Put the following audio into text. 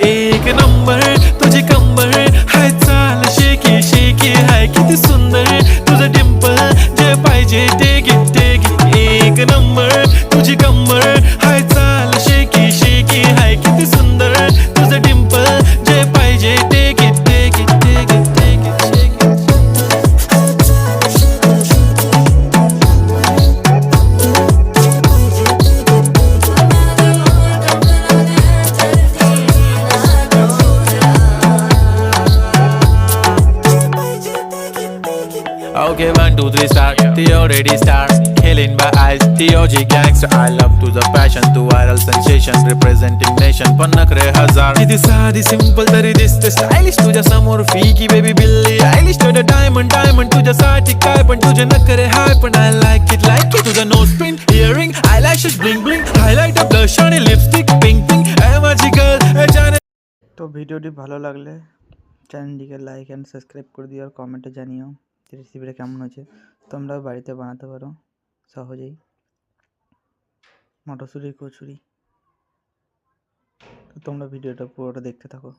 एक नंबर तुझी कंबर हाय चाल शेकी शेकी हाय किती सुंदर तुझं डिंपल जे पाहिजे ते घे एक नंबर तुझी कंबर हाय चाल शेकी शेकी हाय किती सुंदर तुझं डिंपल जे पाहिजे ते घे Okay, 1, 2, 3, start. The already start. Killing by eyes. The OG gangster. I love to the passion, to viral sensation, representing nation. पण नखरे हजार. किती साधी simple तरी दिसते stylish. तुझ्या समोर फीकी baby बिल्ली आयलिश. तुझं diamond तुझ्यासाठी काय पण तुझे नखरे हाय पण I like it. तुझं nose pin, earring, eyelashes bling bling, highlighter, blush आणि lipstick pink pink. ए माझी girl, ए जाने। তো ভিডিওটি ভালো লাগলে চ্যানেলটিকে লাইক অ্যান্ড সাবস্ক্রাইব করে দিও আর কমেন্টে জানিও যে রেসিপিটা কেমন হয়েছে। তোমরাও বাড়িতে বানাতে পারো সহজেই মটরশুঁটির কচুরি। তো তোমরা ভিডিওটা পুরোটা দেখতে থাকো।